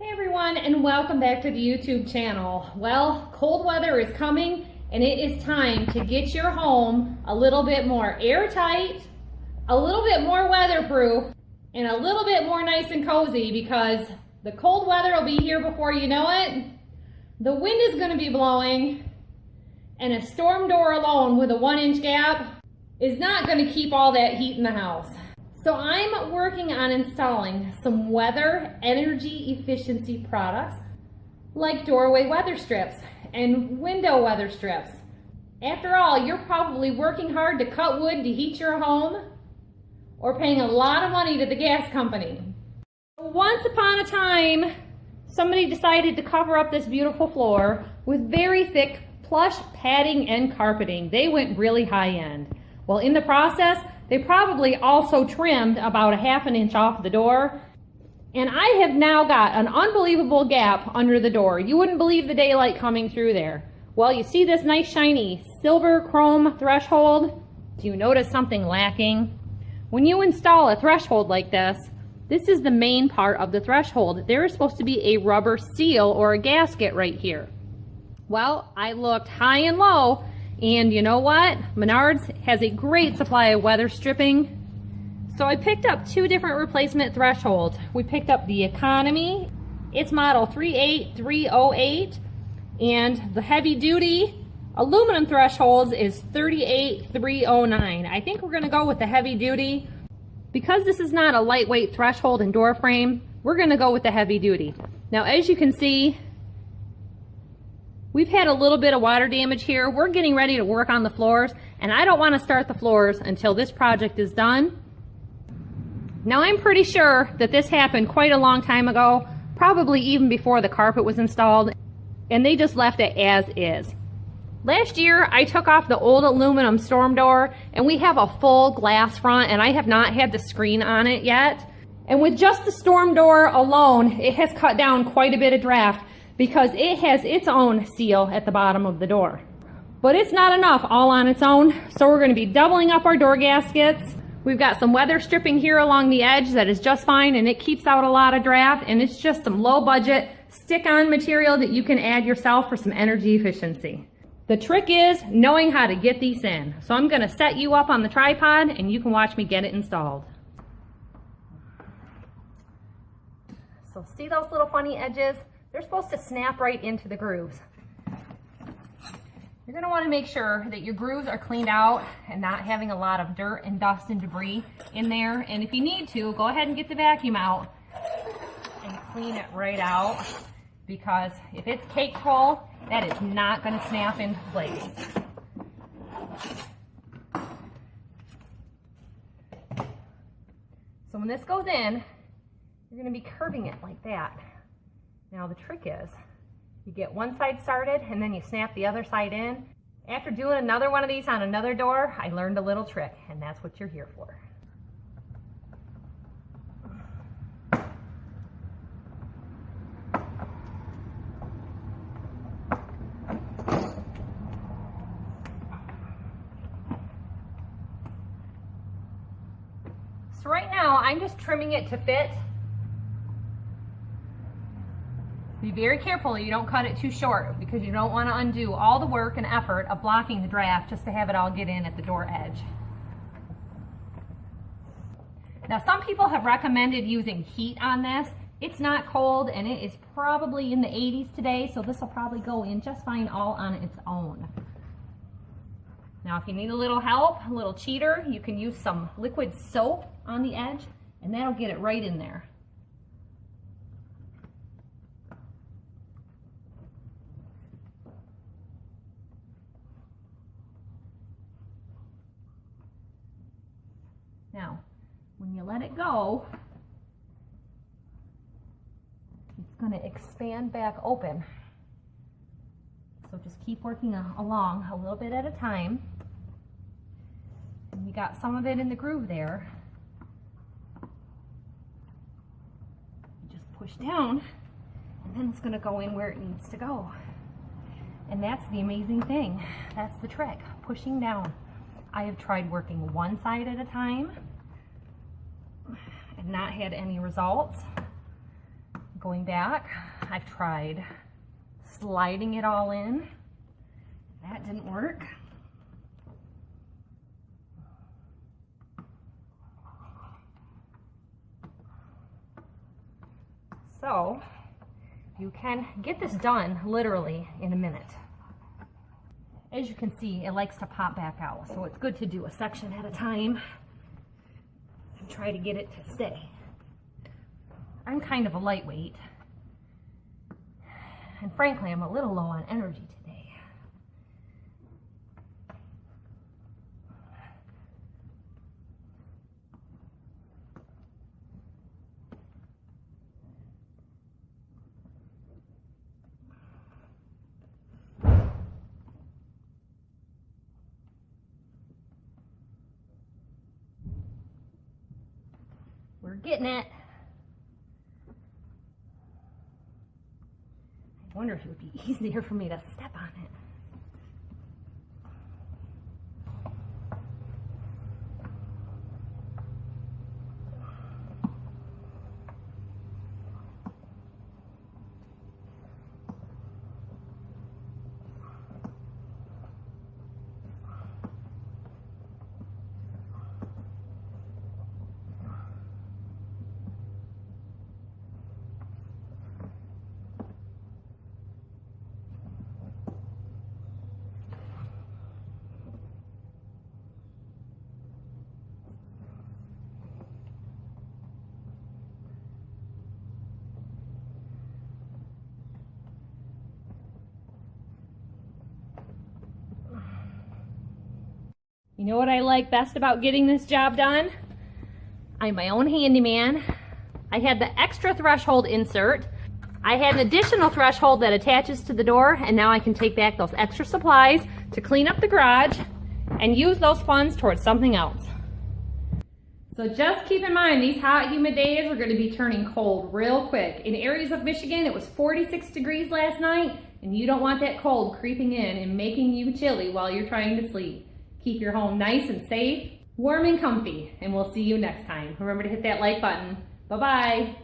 Hey everyone, and welcome back to the YouTube channel. Well, cold weather is coming and it is time to get your home a little bit more airtight, a little bit more weatherproof, and a little bit more nice and cozy because the cold weather will be here before you know it. The wind is going to be blowing, and a storm door alone with a 1-inch gap is not going to keep all that heat in the house. So I'm working on installing some weather energy efficiency products like doorway weather strips and window weather strips. After all, you're probably working hard to cut wood to heat your home or paying a lot of money to the gas company. Once upon a time, somebody decided to cover up this beautiful floor with very thick plush padding and carpeting. They went really high end. Well, in the process, they probably also trimmed about a ½ an inch off the door. And I have now got an unbelievable gap under the door. You wouldn't believe the daylight coming through there. Well, you see this nice shiny silver chrome threshold? Do you notice something lacking? When you install a threshold like this is the main part of the threshold. There is supposed to be a rubber seal or a gasket right here. Well, I looked high and low, and you know what? Menards has a great supply of weather stripping. So I picked up two different replacement thresholds. We picked up the Economy, it's model 38308, and the heavy duty aluminum thresholds is 38309. I think we're gonna go with the heavy duty. Because this is not a lightweight threshold and door frame, we're gonna go with the heavy duty. Now, as you can see, we've had a little bit of water damage here. We're getting ready to work on the floors, and I don't want to start the floors until this project is done. Now, I'm pretty sure that this happened quite a long time ago, probably even before the carpet was installed, and they just left it as is. Last year, I took off the old aluminum storm door, and we have a full glass front, and I have not had the screen on it yet. And with just the storm door alone, it has cut down quite a bit of draft, because it has its own seal at the bottom of the door. But it's not enough all on its own, so we're going to be doubling up our door gaskets. We've got some weather stripping here along the edge that is just fine, and it keeps out a lot of draft, and it's just some low budget stick-on material that you can add yourself for some energy efficiency. The trick is knowing how to get these in. So I'm going to set you up on the tripod and you can watch me get it installed. So see those little funny edges? They're supposed to snap right into the grooves. You're going to want to make sure that your grooves are cleaned out and not having a lot of dirt and dust and debris in there. And if you need to, go ahead and get the vacuum out and clean it right out, because if it's cake full, that is not going to snap into place. So when this goes in, you're going to be curving it like that. Now the trick is, you get one side started and then you snap the other side in. After doing another one of these on another door, I learned a little trick, and that's what you're here for. So right now, I'm just trimming it to fit. Be very careful you don't cut it too short, because you don't want to undo all the work and effort of blocking the draft just to have it all get in at the door edge. Now, some people have recommended using heat on this. It's not cold, and it is probably in the 80s today, so this will probably go in just fine all on its own. Now, if you need a little help, a little cheater, you can use some liquid soap on the edge, and that'll get it right in there. Now, when you let it go, it's going to expand back open. So just keep working along a little bit at a time. And you got some of it in the groove there. You just push down, and then it's going to go in where it needs to go. And that's the amazing thing. That's the trick, pushing down. I have tried working one side at a time and not had any results. Going back, I've tried sliding it all in. That didn't work. So you can get this done literally in a minute. As you can see, it likes to pop back out, so it's good to do a section at a time and try to get it to stay. I'm kind of a lightweight, and frankly, I'm a little low on energy today. We're getting it. I wonder if it would be easier for me to step on it. You know what I like best about getting this job done? I'm my own handyman. I had the extra threshold insert. I had an additional threshold that attaches to the door, and now I can take back those extra supplies to clean up the garage and use those funds towards something else. So just keep in mind, these hot, humid days are going to be turning cold real quick. In areas of Michigan, it was 46 degrees last night, and you don't want that cold creeping in and making you chilly while you're trying to sleep. Keep your home nice and safe, warm and comfy, and we'll see you next time. Remember to hit that like button. Bye-bye.